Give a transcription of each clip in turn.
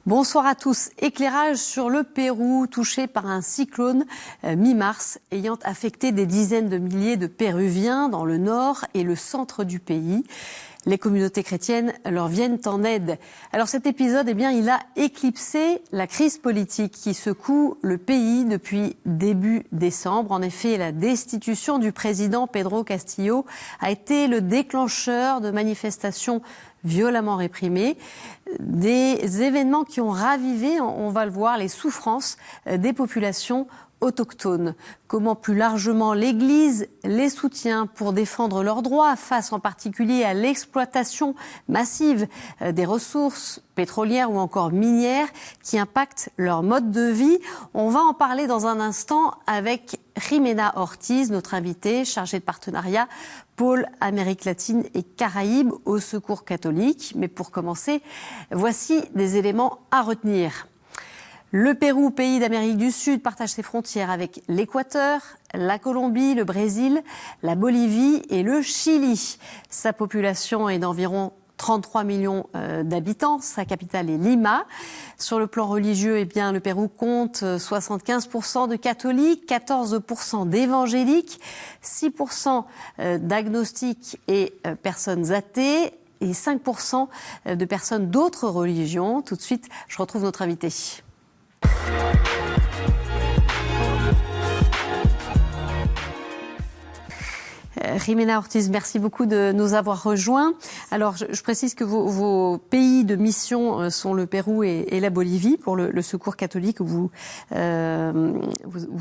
Bonsoir à tous. Éclairage sur le Pérou, touché par un cyclone mi-mars, ayant affecté des dizaines de milliers de Péruviens dans le nord et le centre du pays. Les communautés chrétiennes leur viennent en aide. Alors cet épisode, il a éclipsé la crise politique qui secoue le pays depuis début décembre. En effet, la destitution du président Pedro Castillo a été le déclencheur de manifestations violemment réprimées. Des événements qui ont ravivé, on va le voir, les souffrances des populations autochtones. Comment plus largement l'Église les soutient pour défendre leurs droits face en particulier à l'exploitation massive des ressources pétrolières ou encore minières qui impactent leur mode de vie. On va en parler dans un instant avec Jimena Ortiz, notre invitée chargée de partenariat pôle Amérique latine et Caraïbes au Secours catholique. Mais pour commencer, voici des éléments à retenir. Le Pérou, pays d'Amérique du Sud, partage ses frontières avec l'Équateur, la Colombie, le Brésil, la Bolivie et le Chili. Sa population est d'environ 33 millions d'habitants. Sa capitale est Lima. Sur le plan religieux, le Pérou compte 75% de catholiques, 14% d'évangéliques, 6% d'agnostiques et personnes athées et 5% de personnes d'autres religions. Tout de suite, je retrouve notre invité. Jimena Ortiz, merci beaucoup de nous avoir rejoints. Alors, je précise que vos pays de mission sont le Pérou et la Bolivie pour le Secours catholique où vous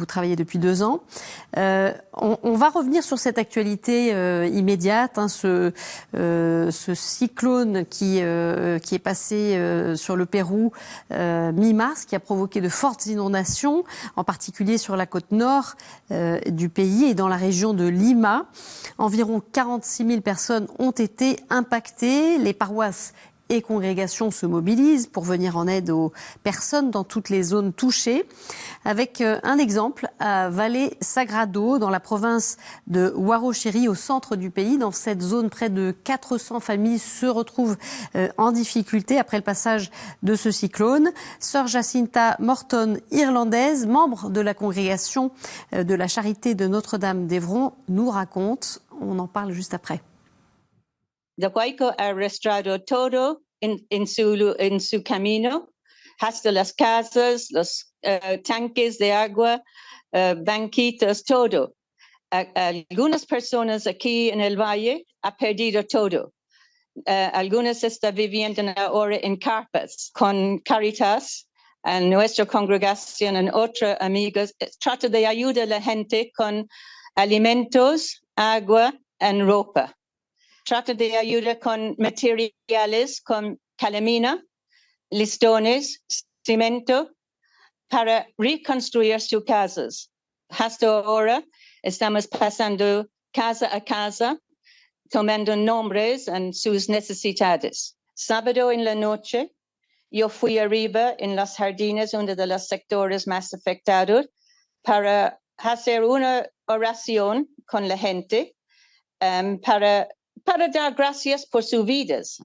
travaillez depuis 2 ans. On va revenir sur cette actualité immédiate, ce cyclone qui est passé sur le Pérou mi-mars, qui a provoqué de fortes inondations, en particulier sur la côte nord du pays et dans la région de Lima. Environ 46 000 personnes ont été impactées. Les paroisses et congrégations se mobilisent pour venir en aide aux personnes dans toutes les zones touchées. Avec un exemple à Valle Sagrado, dans la province de Huarochirí, au centre du pays. Dans cette zone, près de 400 familles se retrouvent en difficulté après le passage de ce cyclone. Sœur Jacinta Morton, irlandaise, membre de la congrégation de la Charité de Notre-Dame d'Evron, nous raconte. On en parle juste après. The huaico ha arrastrado todo en su camino, hasta las casas, los tanques de agua, banquitos, todo. Algunas personas aquí en el valle han perdido todo. Algunas están viviendo ahora en carpas con Caritas, en nuestra congregación, en otras amigas. Trata de ayudar a la gente con alimentos, agua y ropa. Trata de ayudar con materiales, con calamina, listones, cemento, para reconstruir sus casas. Hasta ahora estamos pasando casa a casa, tomando nombres y sus necesidades. Sábado en la noche, yo fui arriba en los jardines, uno de los sectores más afectados, para hacer una oración con la gente, para dar gracias por sus vidas.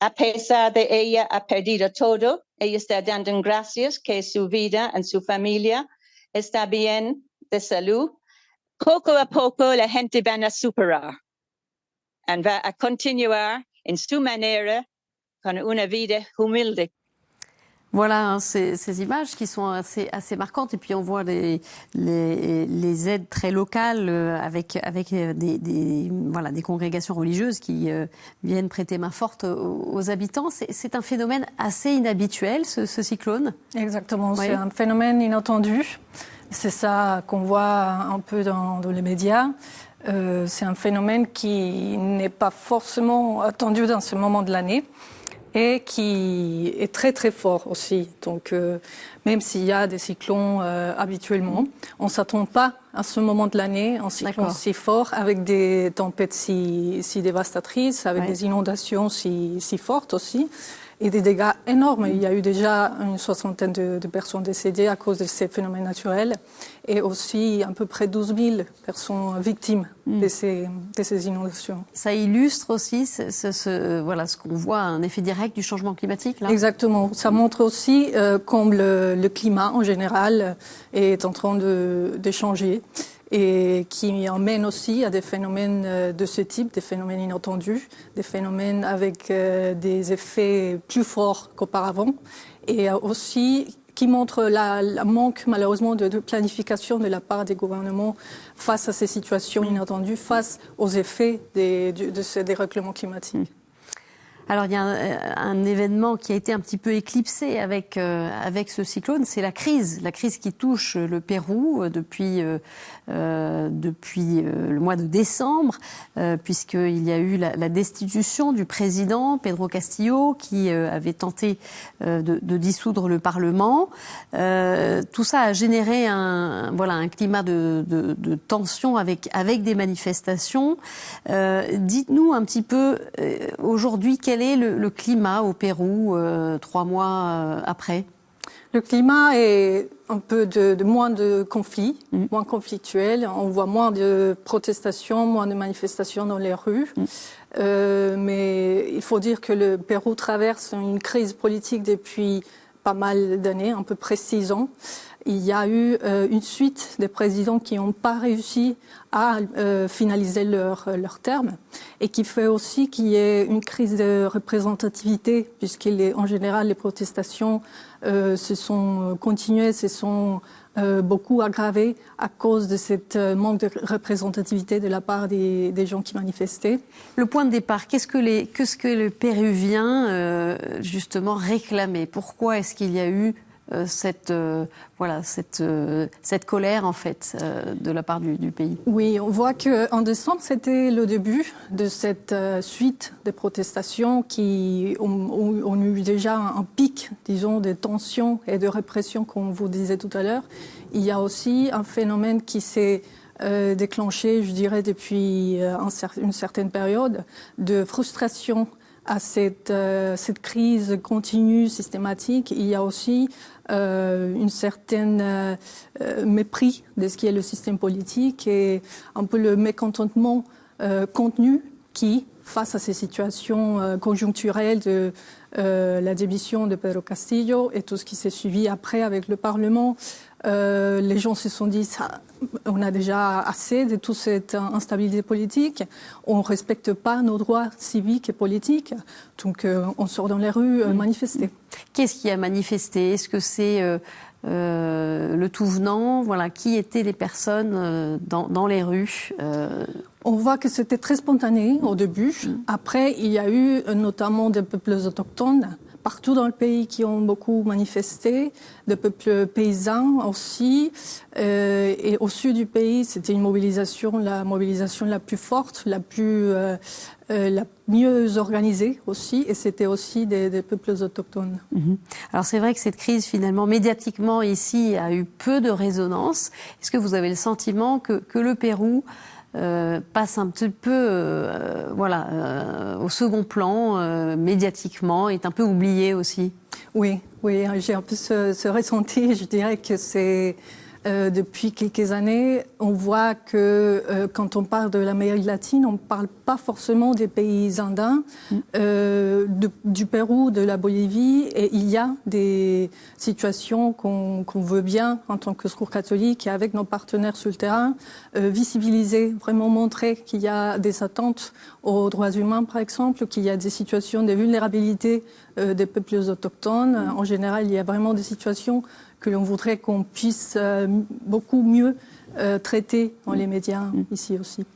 A pesar de ella ha perdido todo, ella está dando gracias que su vida y su familia está bien de salud. Poco a poco la gente va a superar y va a continuar en su manera con una vida humilde. Voilà ces images qui sont assez marquantes et puis on voit les aides très locales avec des congrégations religieuses qui viennent prêter main forte aux habitants. C'est un phénomène assez inhabituel ce cyclone. Exactement, Oui. C'est un phénomène inattendu. C'est ça qu'on voit un peu dans les médias. C'est un phénomène qui n'est pas forcément attendu dans ce moment de l'année. Et qui est très très fort aussi. Donc même s'il y a des cyclones habituellement, on ne s'attend pas à ce moment de l'année, un cyclone si fort, avec des tempêtes si dévastatrices, avec des inondations si fortes aussi. et des dégâts énormes. Il y a eu déjà une soixantaine de personnes décédées à cause de ces phénomènes naturels et aussi à peu près 12 000 personnes victimes de ces inondations. Ça illustre aussi ce qu'on voit, un effet direct du changement climatique, là. Exactement. Ça montre aussi comme le climat en général est en train de changer et qui emmène aussi à des phénomènes de ce type, des phénomènes inattendus, des phénomènes avec des effets plus forts qu'auparavant, et aussi qui montre la manque malheureusement de planification de la part des gouvernements face à ces situations inattendues, face aux effets des dérèglements climatiques. Alors il y a un événement qui a été un petit peu éclipsé avec ce cyclone, c'est la crise qui touche le Pérou depuis le mois de décembre, puisqu'il y a eu la destitution du président Pedro Castillo qui avait tenté de dissoudre le Parlement. Tout ça a généré un climat de tension avec des manifestations. Dites-nous un petit peu aujourd'hui quel est le climat au Pérou 3 mois après? Le climat est un peu de moins de conflits, moins conflictuel. On voit moins de protestations, moins de manifestations dans les rues. Mais il faut dire que le Pérou traverse une crise politique depuis pas mal d'années, à peu près 6 ans. Il y a eu une suite des présidents qui n'ont pas réussi à finaliser leur terme et qui fait aussi qu'il y ait une crise de représentativité puisqu'en général les protestations se sont continuées, se sont beaucoup aggravées à cause de cette manque de représentativité de la part des gens qui manifestaient. Le point de départ, qu'est-ce que les Péruviens justement réclamaient? Pourquoi est-ce qu'il y a eu cette colère en fait de la part du pays? Oui, on voit qu'en décembre, c'était le début de cette suite de protestations qui ont eu déjà un pic, disons, de tensions et de répression, comme vous disiez tout à l'heure. Il y a aussi un phénomène qui s'est déclenché, je dirais, depuis une certaine période de frustration à cette crise continue, systématique. Il y a aussi une certaine mépris de ce qui est le système politique et un peu le mécontentement contenu qui, face à ces situations conjoncturelles de la démission de Pedro Castillo et tout ce qui s'est suivi après avec le Parlement, les gens se sont dit on a déjà assez de toute cette instabilité politique, on ne respecte pas nos droits civiques et politiques, donc on sort dans les rues manifester. Qu'est-ce qui a manifesté? Est-ce que c'est le tout venant? Voilà, qui étaient les personnes dans les rues? On voit que c'était très spontané au début. Après, il y a eu notamment des peuples autochtones partout dans le pays qui ont beaucoup manifesté, des peuples paysans aussi. Et au sud du pays, c'était la mobilisation la plus forte, la mieux organisée aussi. Et c'était aussi des peuples autochtones. Alors c'est vrai que cette crise, finalement, médiatiquement ici, a eu peu de résonance. Est-ce que vous avez le sentiment que le Pérou passe un petit peu au second plan, médiatiquement, est un peu oublié aussi? Oui, j'ai un peu ce ressenti. Je dirais que c'est depuis quelques années, on voit que quand on parle de l'Amérique latine, on ne parle pas forcément des pays andins, du Pérou, de la Bolivie. Et il y a des situations qu'on veut bien, en tant que Secours catholique, et avec nos partenaires sur le terrain, visibiliser, vraiment montrer qu'il y a des attentes aux droits humains, par exemple, qu'il y a des situations de vulnérabilité des peuples autochtones. En général, il y a vraiment des situations que l'on voudrait qu'on puisse beaucoup mieux traiter dans les médias ici aussi.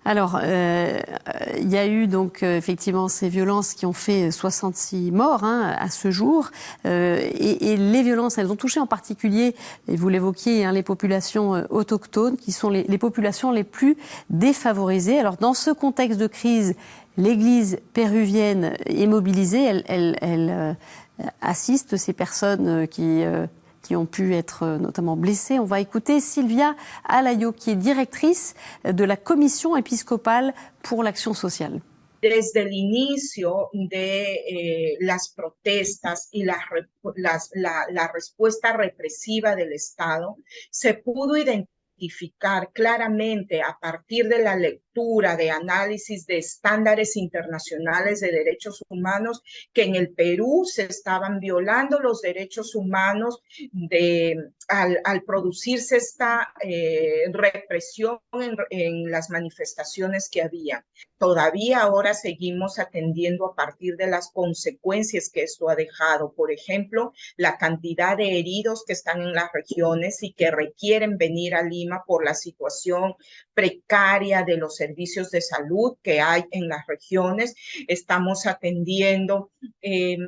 Alors, il y a eu donc effectivement ces violences qui ont fait 66 morts à ce jour. Et les violences, elles ont touché en particulier, et vous l'évoquiez, les populations autochtones, qui sont les populations les plus défavorisées. Alors, dans ce contexte de crise, l'Église péruvienne est mobilisée. Elle assiste ces personnes qui ont pu être notamment blessées. On va écouter Sylvia Alayo, qui est directrice de la Commission épiscopale pour l'action sociale. Desde el inicio de las protestas y la respuesta represiva del Estado, se pudo identificar claramente a partir de la lectura, de análisis de estándares internacionales de derechos humanos, que en el Perú se estaban violando los derechos humanos al producirse esta represión en las manifestaciones que había. Todavía ahora seguimos atendiendo a partir de las consecuencias que esto ha dejado. Por ejemplo, la cantidad de heridos que están en las regiones y que requieren venir a Lima por la situación precaria de los servicios de salud que hay en las regiones. Estamos atendiendo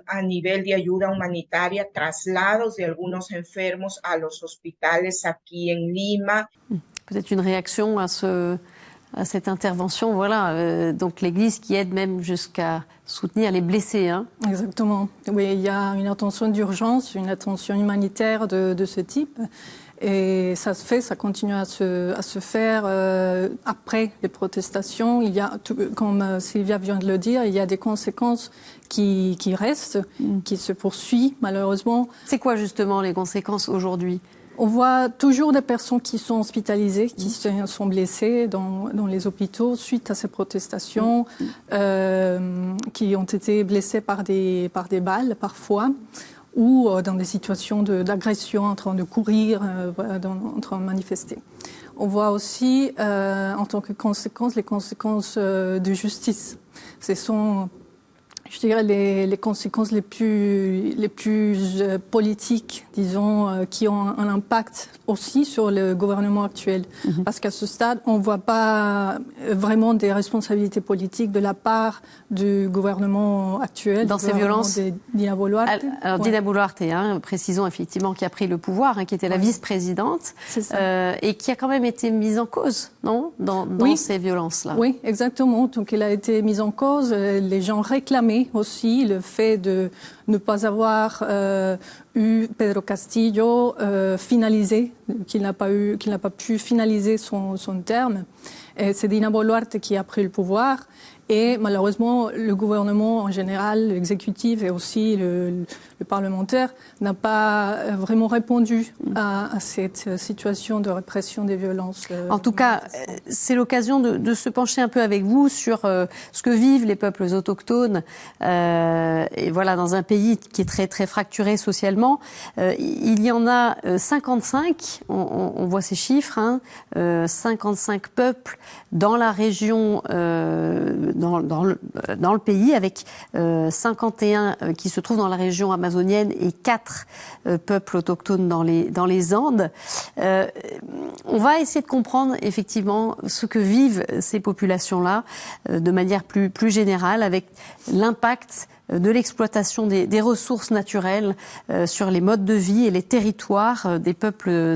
a nivel de ayuda humanitaria traslados de algunos enfermos a los hospitales aquí en Lima. Peut-être une réaction à cette intervention, voilà, donc l'Église qui aide même jusqu'à soutenir les blessés. Hein. Exactement. Oui, il y a une attention d'urgence, une attention humanitaire de ce type. Et ça se fait, ça continue à se faire après les protestations. Il y a, comme Sylvia vient de le dire, il y a des conséquences qui restent, qui se poursuivent malheureusement. C'est quoi justement les conséquences aujourd'hui ? On voit toujours des personnes qui sont hospitalisées, qui sont blessées dans les hôpitaux suite à ces protestations, qui ont été blessées par des balles parfois, ou dans des situations d'agression en train de courir, en train de manifester. On voit aussi, en tant que conséquence, les conséquences de justice. Ce sont, je dirais, les conséquences les plus politiques, disons, qui ont un impact aussi sur le gouvernement actuel. Parce qu'à ce stade, on ne voit pas vraiment des responsabilités politiques de la part du gouvernement actuel. Dans ces violences Dina Boluarte. Alors Dina Boluarte, hein, précisons effectivement, qui a pris le pouvoir, hein, qui était la vice-présidente, et qui a quand même été mise en cause, non, dans ces violences-là. Oui, exactement. Donc elle a été mise en cause. Les gens réclamaient aussi le fait de ne pas avoir eu Pedro Castillo finalisé, qu'il n'a pas pu finaliser son terme. Et c'est Dina Boluarte qui a pris le pouvoir. Et malheureusement, le gouvernement en général, l'exécutif et aussi le parlementaire n'a pas vraiment répondu à cette situation de répression des violences. En tout cas, c'est l'occasion de se pencher un peu avec vous sur ce que vivent les peuples autochtones. Et voilà, dans un pays qui est très, très fracturé socialement, il y en a 55, on voit ces chiffres, hein, 55 peuples dans la région, dans le pays, avec 51 qui se trouvent dans la région amazonienne et 4 peuples autochtones dans les Andes. On va essayer de comprendre effectivement ce que vivent ces populations-là de manière plus générale, avec l'impact de l'exploitation des ressources naturelles sur les modes de vie et les territoires des peuples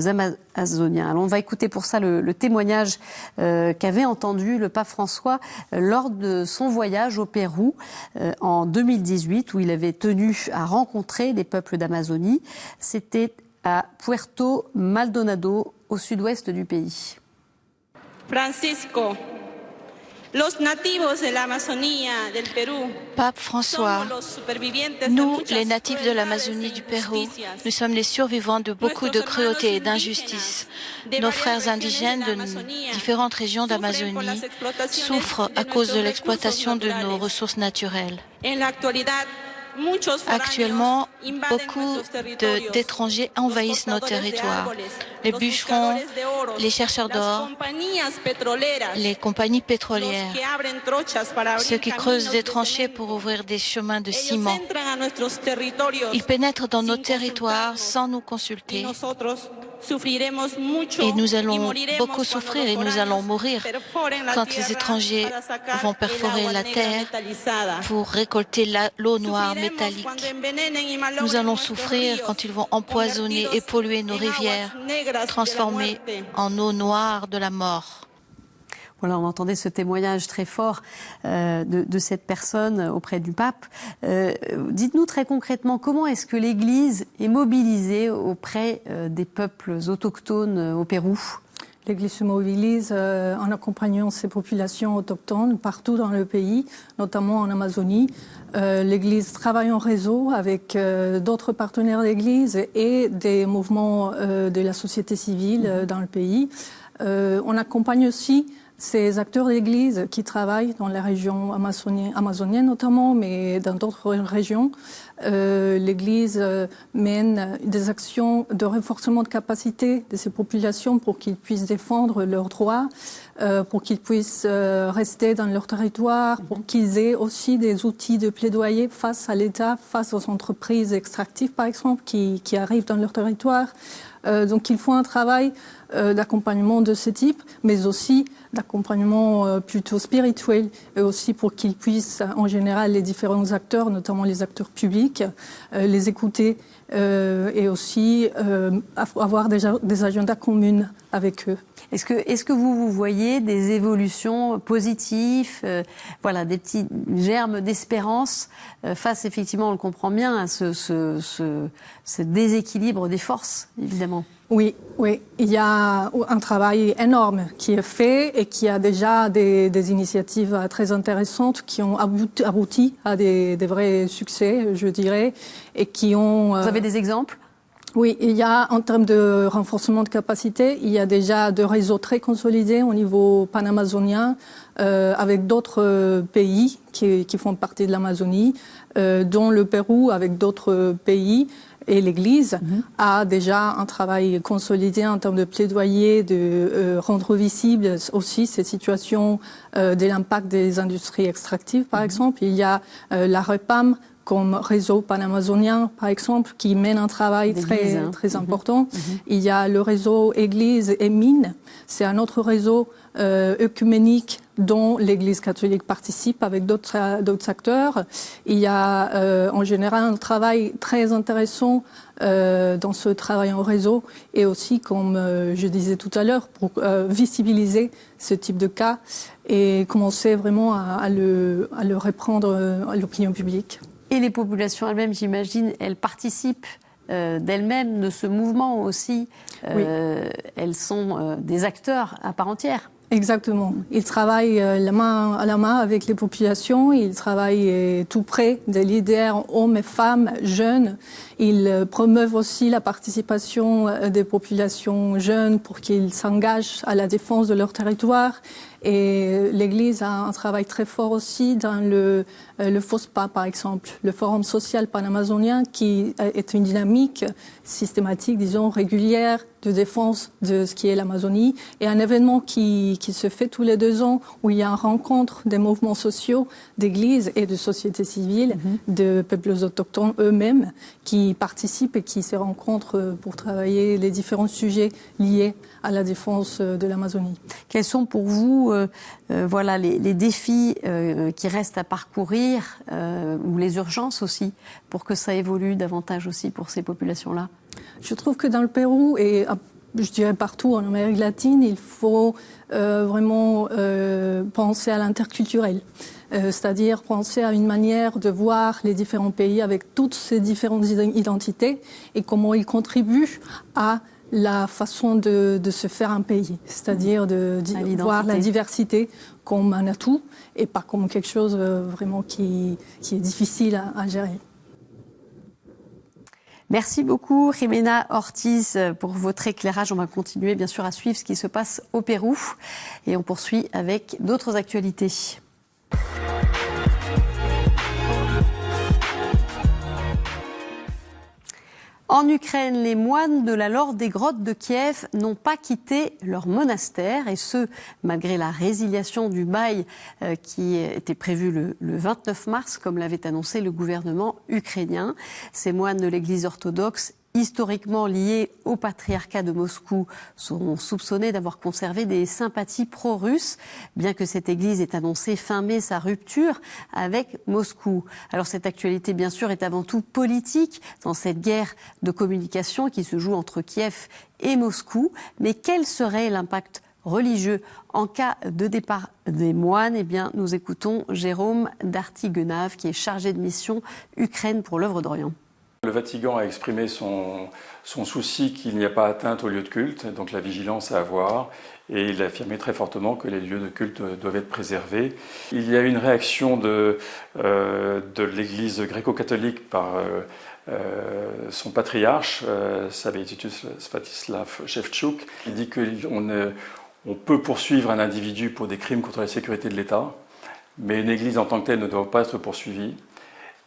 amazoniens. Alors on va écouter pour ça le témoignage qu'avait entendu le pape François lors de son voyage au Pérou en 2018, où il avait tenu à rencontrer les peuples d'Amazonie. C'était à Puerto Maldonado, au sud-ouest du pays. Francisco. Pape François, nous, les natifs de l'Amazonie du Pérou, nous sommes les survivants de beaucoup de cruauté et d'injustice. Nos frères indigènes de différentes régions d'Amazonie souffrent à cause de l'exploitation de nos ressources naturelles. Actuellement, beaucoup d'étrangers envahissent nos territoires. Les bûcherons, les chercheurs d'or, les compagnies pétrolières, ceux qui creusent des tranchées pour ouvrir des chemins de ciment. Ils pénètrent dans nos territoires sans nous consulter. Et nous allons beaucoup souffrir et nous allons mourir quand les étrangers vont perforer la terre pour récolter l'eau noire métallique. Nous allons souffrir quand ils vont empoisonner et polluer nos rivières, transformer en eau noire de la mort. Voilà, on entendait ce témoignage très fort de cette personne auprès du pape. Dites-nous très concrètement, comment est-ce que l'Église est mobilisée auprès des peuples autochtones au Pérou ? L'Église se mobilise en accompagnant ces populations autochtones partout dans le pays, notamment en Amazonie. L'Église travaille en réseau avec d'autres partenaires d'Église et des mouvements de la société civile dans le pays. On accompagne aussi ces acteurs d'Église qui travaillent dans la région amazonienne notamment, mais dans d'autres régions. L'Église mène des actions de renforcement de capacité de ces populations pour qu'ils puissent défendre leurs droits, pour qu'ils puissent rester dans leur territoire, pour qu'ils aient aussi des outils de plaidoyer face à l'État, face aux entreprises extractives par exemple qui arrivent dans leur territoire. Donc ils font un travail d'accompagnement de ce type, mais aussi d'accompagnement plutôt spirituel, et aussi pour qu'ils puissent, en général, les différents acteurs, notamment les acteurs publics, les écouter et aussi avoir des agendas communs avec eux. Est-ce que vous voyez des évolutions positives, voilà, des petits germes d'espérance face, effectivement, on le comprend bien, à ce déséquilibre des forces, évidemment? Oui, il y a un travail énorme qui est fait et qui a déjà des initiatives très intéressantes qui ont abouti à des vrais succès, je dirais, et qui ont... Vous avez des exemples ? Oui, il y a, en termes de renforcement de capacité, il y a déjà des réseaux très consolidés au niveau panamazonien avec d'autres pays qui font partie de l'Amazonie, dont le Pérou avec d'autres pays. Et l'Église a déjà un travail consolidé en termes de plaidoyer, de rendre visible aussi ces situations de l'impact des industries extractives, par exemple. Il y a la REPAM comme réseau panamazonien, par exemple, qui mène un travail très important. Il y a le réseau Église et Mines. C'est un autre réseau œcuménique dont l'Église catholique participe avec d'autres acteurs. Il y a en général un travail très intéressant dans ce travail en réseau et aussi, comme je disais tout à l'heure, pour visibiliser ce type de cas et commencer vraiment à le reprendre à l'opinion publique. Et les populations elles-mêmes, j'imagine, elles participent d'elles-mêmes de ce mouvement aussi. Oui. Elles sont des acteurs à part entière. Exactement. Ils travaillent la main à la main avec les populations, ils travaillent tout près des leaders, hommes et femmes, jeunes. Ils promeuvent aussi la participation des populations jeunes pour qu'ils s'engagent à la défense de leur territoire. Et l'Église a un travail très fort aussi dans le FOSPA, par exemple, le Forum social panamazonien, qui est une dynamique systématique, disons, régulière de défense de ce qui est l'Amazonie, et un événement qui se fait tous les 2 ans, où il y a une rencontre des mouvements sociaux, d'églises et de sociétés civiles, de peuples autochtones eux-mêmes, qui participent et qui se rencontrent pour travailler les différents sujets liés à la défense de l'Amazonie. Quels sont pour vous voilà, les défis qui restent à parcourir, ou les urgences aussi, pour que ça évolue davantage aussi pour ces populations-là? Je trouve que dans le Pérou et je dirais partout en Amérique latine, il faut vraiment penser à l'interculturel. C'est-à-dire penser à une manière de voir les différents pays avec toutes ces différentes identités et comment ils contribuent à la façon de se faire un pays, c'est-à-dire de voir la diversité comme un atout et pas comme quelque chose vraiment qui est difficile à gérer. Merci beaucoup, Jimena Ortiz, pour votre éclairage. On va continuer, bien sûr, à suivre ce qui se passe au Pérou. Et on poursuit avec d'autres actualités. En Ukraine, les moines de la Lorde des Grottes de Kiev n'ont pas quitté leur monastère, et ce, malgré la résiliation du bail qui était prévu le 29 mars, comme l'avait annoncé le gouvernement ukrainien. Ces moines de l'Église orthodoxe, historiquement liés au patriarcat de Moscou, sont soupçonnés d'avoir conservé des sympathies pro-russes, bien que cette église ait annoncé fin mai sa rupture avec Moscou. Alors cette actualité, bien sûr, est avant tout politique dans cette guerre de communication qui se joue entre Kiev et Moscou. Mais quel serait l'impact religieux en cas de départ des moines? Eh bien, nous écoutons Jérôme Dartiguenave, qui est chargé de mission Ukraine pour l'œuvre d'Orient. Le Vatican a exprimé son souci qu'il n'y a pas atteinte aux lieux de culte, donc la vigilance à avoir, et il a affirmé très fortement que les lieux de culte doivent être préservés. Il y a eu une réaction de l'Église gréco-catholique par son patriarche, Savvaitius Svatoslav Shevchuk. Il dit qu'on peut poursuivre un individu pour des crimes contre la sécurité de l'État, mais une Église en tant que telle ne doit pas être poursuivie.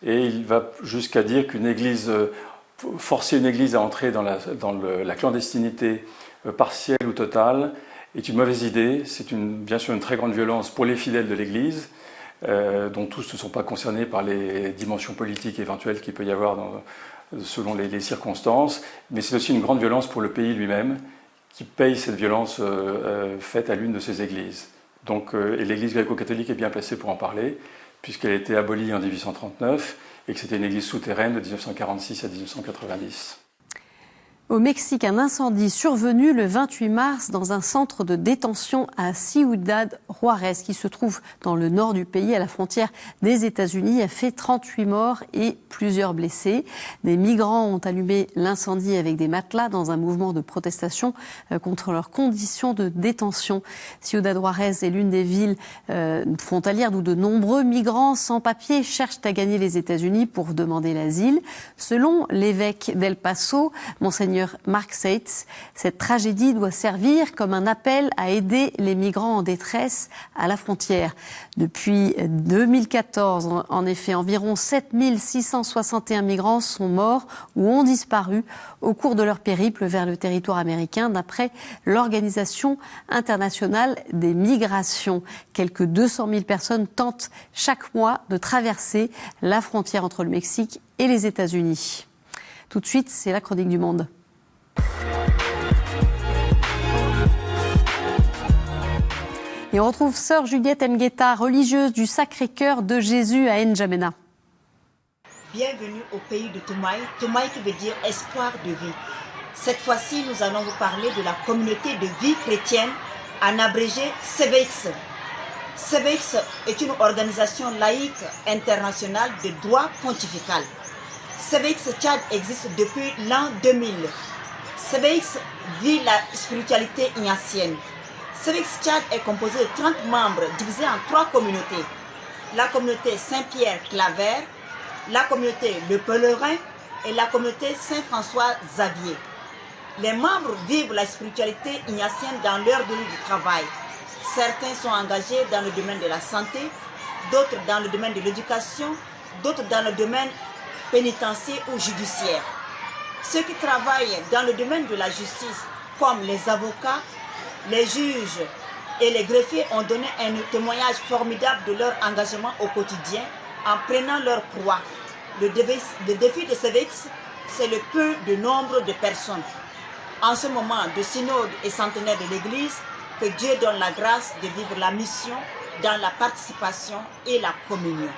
Et il va jusqu'à dire forcer une Église à entrer dans la clandestinité partielle ou totale est une mauvaise idée. C'est bien sûr une très grande violence pour les fidèles de l'Église, dont tous ne sont pas concernés par les dimensions politiques éventuelles qu'il peut y avoir selon les circonstances. Mais c'est aussi une grande violence pour le pays lui-même, qui paye cette violence faite à l'une de ses églises. Donc, et l'Église gréco-catholique est bien placée pour en parler, puisqu'elle a été abolie en 1839 et que c'était une église souterraine de 1946 à 1990. Au Mexique, un incendie survenu le 28 mars dans un centre de détention à Ciudad Juárez, qui se trouve dans le nord du pays, à la frontière des États-Unis, a fait 38 morts et plusieurs blessés. Des migrants ont allumé l'incendie avec des matelas dans un mouvement de protestation contre leurs conditions de détention. Ciudad Juárez est l'une des villes frontalières d'où de nombreux migrants sans papier cherchent à gagner les États-Unis pour demander l'asile. Selon l'évêque d'El Paso, Monseigneur Mark Seitz, cette tragédie doit servir comme un appel à aider les migrants en détresse à la frontière. Depuis 2014, en effet, environ 7661 migrants sont morts ou ont disparu au cours de leur périple vers le territoire américain, d'après l'Organisation internationale des migrations. Quelques 200 000 personnes tentent chaque mois de traverser la frontière entre le Mexique et les États-Unis. Tout de suite, c'est la chronique du Monde. Et on retrouve sœur Juliette Mgueta, religieuse du Sacré-Cœur de Jésus à N'Djamena. Bienvenue au pays de Toumaï, Toumaï qui veut dire espoir de vie. Cette fois-ci, nous allons vous parler de la communauté de vie chrétienne, en abrégé CEVEX. CEVEX est une organisation laïque internationale de droit pontifical. CEVEX Tchad existe depuis l'an 2000. CEVEX vit la spiritualité ignatienne. CEVEX Tchad est composé de 30 membres divisés en 3 communautés. La communauté Saint-Pierre-Claver, la communauté Le Pèlerin et la communauté Saint-François-Xavier. Les membres vivent la spiritualité ignatienne dans leur lieu de travail. Certains sont engagés dans le domaine de la santé, d'autres dans le domaine de l'éducation, d'autres dans le domaine pénitentiaire ou judiciaire. Ceux qui travaillent dans le domaine de la justice, comme les avocats, les juges et les greffiers, ont donné un témoignage formidable de leur engagement au quotidien en prenant leur proie. Le défi de CEVEX, c'est le peu de nombre de personnes. En ce moment de synode et centenaire de l'Église, que Dieu donne la grâce de vivre la mission dans la participation et la communion.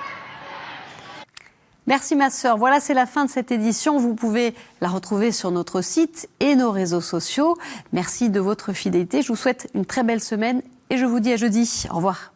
Merci ma sœur. Voilà, c'est la fin de cette édition. Vous pouvez la retrouver sur notre site et nos réseaux sociaux. Merci de votre fidélité. Je vous souhaite une très belle semaine et je vous dis à jeudi. Au revoir.